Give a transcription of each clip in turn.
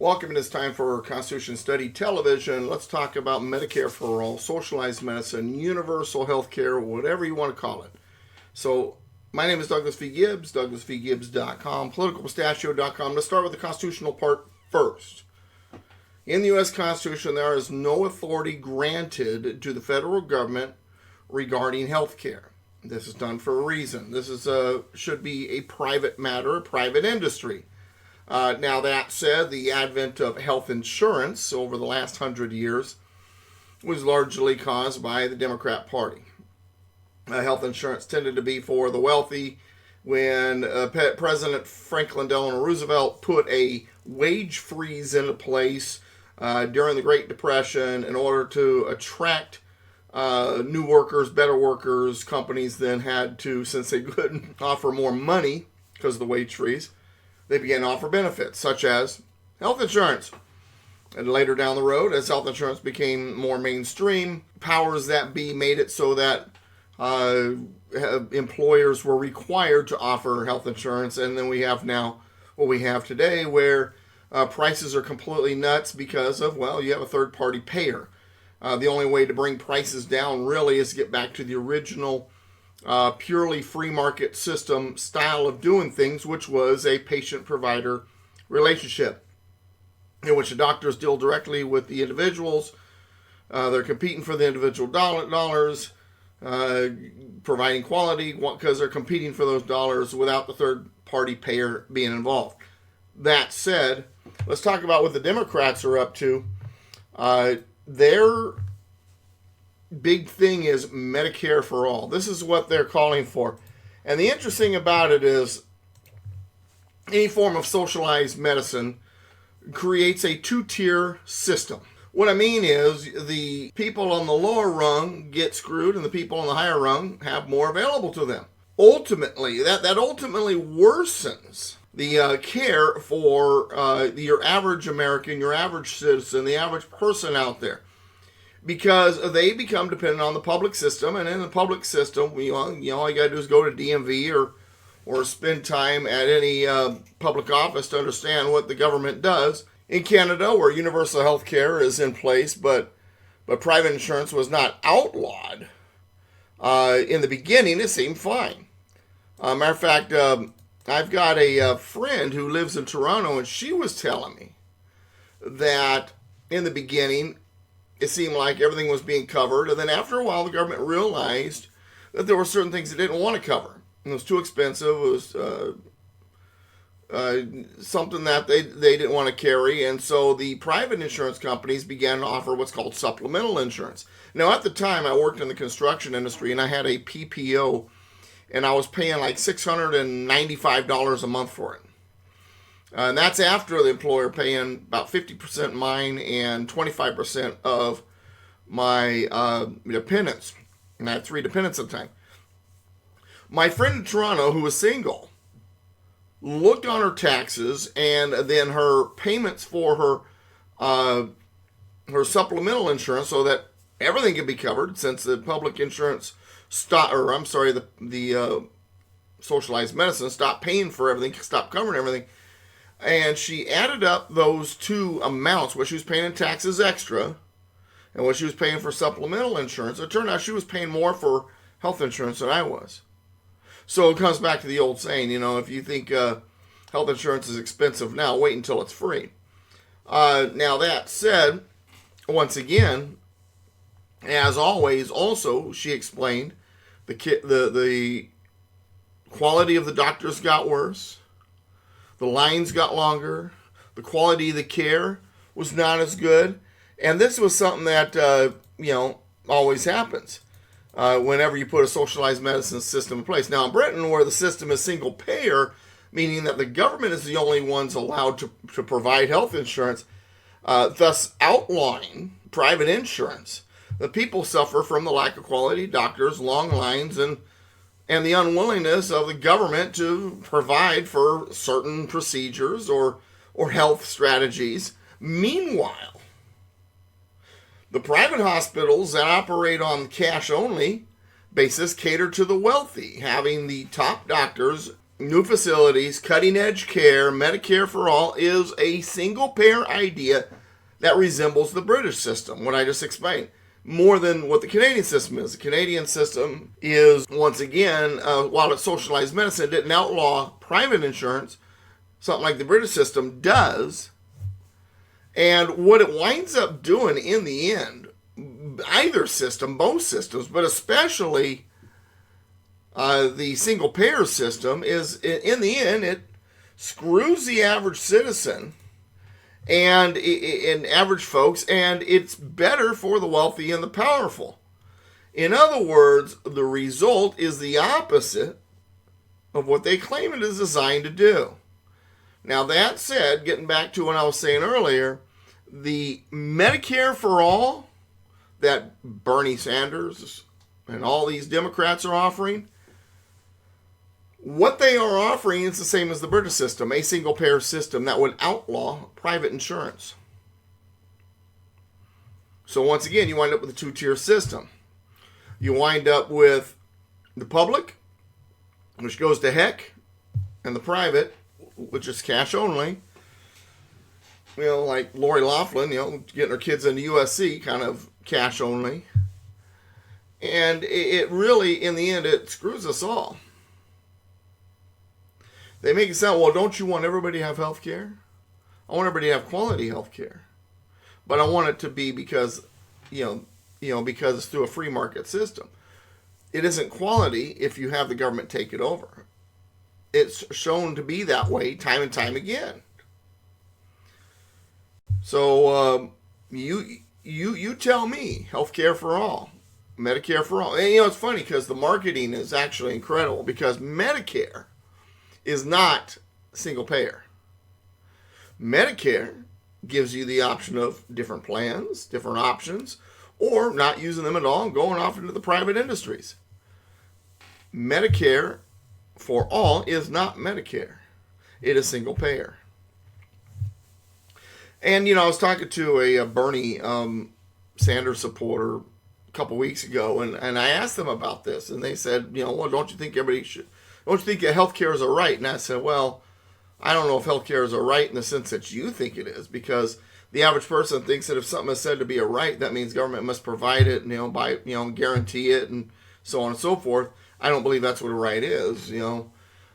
Welcome. It is time for Constitution Study Television. Let's talk about Medicare for all, socialized medicine, universal health care, whatever you want to call it. So, my name is Douglas V. Gibbs, douglasvgibbs.com, politicalpistachio.com. Let's start with the constitutional part first. In the U.S. Constitution, there is no authority granted to the federal government regarding health care. This is done for a reason. This should be a private matter, a private industry. Now, that said, the advent of health insurance over the last 100 years was largely caused by the Democrat Party. Health insurance tended to be for the wealthy. When President Franklin Delano Roosevelt put a wage freeze into place during the Great Depression in order to attract new workers, better workers, companies then had to, since they couldn't offer more money because of the wage freeze, they began to offer benefits, such as health insurance. And later down the road, as health insurance became more mainstream, powers that be made it so that employers were required to offer health insurance. And then we have now what we have today, where prices are completely nuts because of, well, you have a third-party payer. The only way to bring prices down really is to get back to the original purely free market system style of doing things, which was a patient-provider relationship in which the doctors deal directly with the individuals. They're competing for the individual dollars, providing quality because they're competing for those dollars without the third-party payer being involved. That said, let's talk about what the Democrats are up to. Their big thing is Medicare for all. This is what they're calling for. And the interesting about it is any form of socialized medicine creates a two-tier system. What I mean is the people on the lower rung get screwed and the people on the higher rung have more available to them. Ultimately, that ultimately worsens the care for your average American, your average citizen, the average person out there. Because they become dependent on the public system, and in the public system, all you got to do is go to DMV or spend time at any public office to understand what the government does. In Canada, where universal health care is in place, but private insurance was not outlawed, in the beginning, it seemed fine. Matter of fact, I've got a friend who lives in Toronto, and she was telling me that in the beginning, it seemed like everything was being covered. And then after a while, the government realized that there were certain things it didn't want to cover. It was too expensive. It was something that they didn't want to carry. And so the private insurance companies began to offer what's called supplemental insurance. Now, at the time, I worked in the construction industry, and I had a PPO, and I was paying like $695 a month for it. And that's after the employer paying about 50% mine and 25% of my dependents. And I had 3 dependents at the time. My friend in Toronto, who was single, looked on her taxes and then her payments for her supplemental insurance so that everything could be covered, since the public insurance the socialized medicine stopped paying for everything, stopped covering everything. And she added up those two amounts, what she was paying in taxes extra and what she was paying for supplemental insurance. It turned out she was paying more for health insurance than I was. So it comes back to the old saying, if you think health insurance is expensive now, wait until it's free. Now, that said, once again, as always, also, she explained, the quality of the doctors got worse. The lines got longer. The quality of the care was not as good. And this was something that, always happens whenever you put a socialized medicine system in place. Now, in Britain, where the system is single payer, meaning that the government is the only ones allowed to provide health insurance, thus outlawing private insurance, the people suffer from the lack of quality doctors, long lines, and the unwillingness of the government to provide for certain procedures or health strategies. Meanwhile, the private hospitals that operate on cash-only basis cater to the wealthy, having the top doctors new facilities, cutting-edge care, Medicare for all is a single-payer idea that resembles the British system, what I just explained, more than what the Canadian system is. The Canadian system is, once again, while it's socialized medicine, it didn't outlaw private insurance, something like the British system does. And what it winds up doing in the end, either system, both systems, but especially the single-payer system, is, in the end, it screws the average citizen and average folks, and it's better for the wealthy and the powerful. In other words, the result is the opposite of what they claim it is designed to do. Now, that said, getting back to what I was saying earlier, the Medicare for all that Bernie Sanders and all these Democrats are offering, what they are offering is the same as the British system, a single-payer system that would outlaw private insurance. So once again, you wind up with a two-tier system. You wind up with the public, which goes to heck, and the private, which is cash only. You know, like Lori Loughlin, getting her kids into USC, kind of cash only. And it really, in the end, it screws us all. They make it sound, well, don't you want everybody to have health care? I want everybody to have quality health care. But I want it to be because it's through a free market system. It isn't quality if you have the government take it over. It's shown to be that way time and time again. So you tell me, health care for all, Medicare for all. And it's funny because the marketing is actually incredible, because Medicare is not single payer. Medicare gives you the option of different plans, different options, or not using them at all and going off into the private industries. Medicare for all is not Medicare. It is single payer. And, I was talking to a Bernie Sanders supporter a couple weeks ago, and I asked them about this, and they said, well, don't you think everybody should... Don't you think that health care is a right? And I said, well, I don't know if health care is a right in the sense that you think it is, because the average person thinks that if something is said to be a right, that means government must provide it, guarantee it, and so on and so forth. I don't believe that's what a right is. In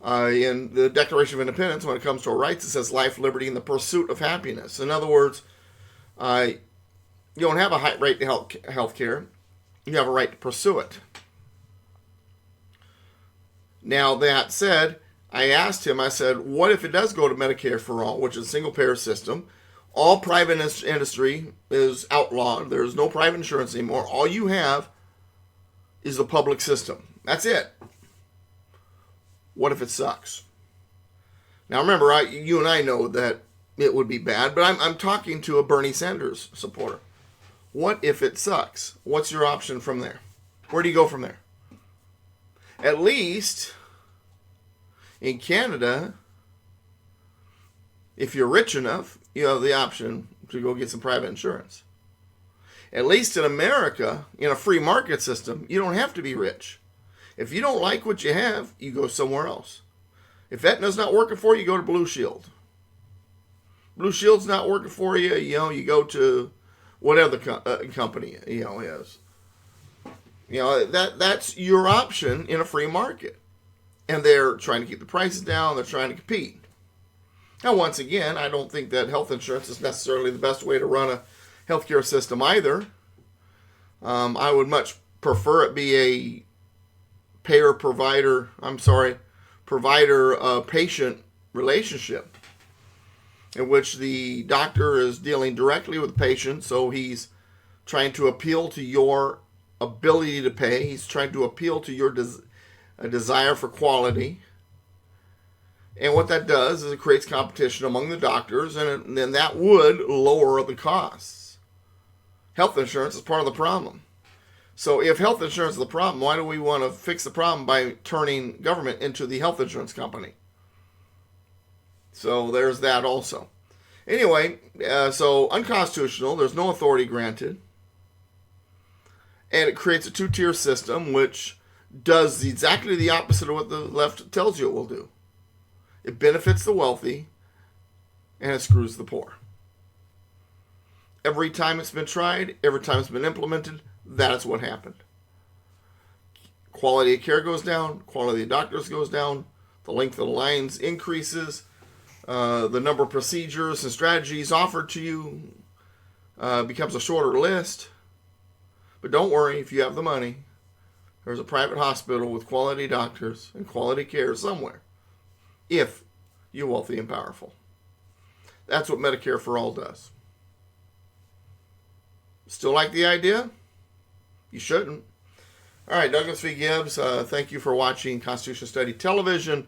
the Declaration of Independence, when it comes to rights, it says life, liberty, and the pursuit of happiness. In other words, you don't have a high right to health care. You have a right to pursue it. Now, that said, I asked him, I said, what if it does go to Medicare for all, which is a single-payer system? All private industry is outlawed. There's no private insurance anymore. All you have is the public system. That's it. What if it sucks? Now, remember, you and I know that it would be bad, but I'm talking to a Bernie Sanders supporter. What if it sucks? What's your option from there? Where do you go from there? At least in Canada, if you're rich enough, you have the option to go get some private insurance. At least in America, in a free market system, you don't have to be rich. If you don't like what you have, you go somewhere else. If Aetna's not working for you, you go to Blue Shield. Blue Shield's not working for you, you go to whatever company is. That's your option in a free market. And they're trying to keep the prices down. They're trying to compete. Now, once again, I don't think that health insurance is necessarily the best way to run a healthcare system either. I would much prefer it be a provider-patient relationship in which the doctor is dealing directly with the patient, so he's trying to appeal to your ability to pay. He's trying to appeal to your desire for quality. And what that does is it creates competition among the doctors, and then that would lower the costs. Health insurance is part of the problem. So if health insurance is the problem, why do we want to fix the problem by turning government into the health insurance company? So there's that also. Anyway, so unconstitutional. There's no authority granted. And it creates a two-tier system which does exactly the opposite of what the left tells you it will do. It benefits the wealthy, and it screws the poor. Every time it's been tried, every time it's been implemented, that is what happened. Quality of care goes down, quality of doctors goes down, the length of the lines increases, the number of procedures and strategies offered to you becomes a shorter list. But don't worry, if you have the money, there's a private hospital with quality doctors and quality care somewhere, if you're wealthy and powerful. That's what Medicare for All does. Still like the idea? You shouldn't. All right, Douglas V. Gibbs, thank you for watching Constitution Study Television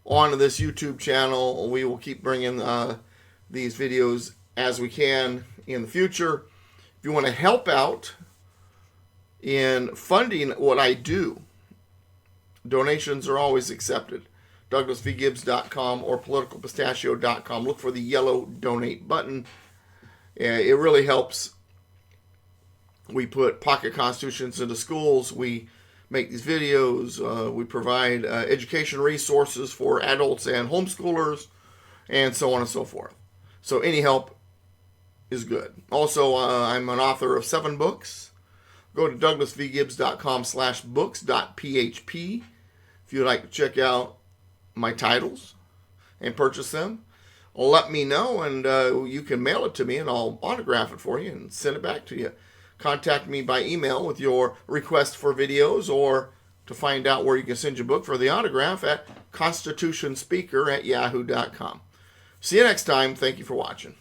on this YouTube channel. We will keep bringing these videos as we can in the future. If you want to help out in funding what I do, donations are always accepted. DouglasVGibbs.com or PoliticalPistachio.com. Look for the yellow donate button. It really helps. We put pocket constitutions into schools. We make these videos. We provide education resources for adults and homeschoolers, and so on and so forth. So any help is good. Also, I'm an author of 7 books. Go to DouglasVGibbs.com/books.php if you'd like to check out my titles and purchase them. Let me know, and you can mail it to me, and I'll autograph it for you and send it back to you. Contact me by email with your request for videos, or to find out where you can send your book for the autograph at constitutionspeaker@yahoo.com. See you next time. Thank you for watching.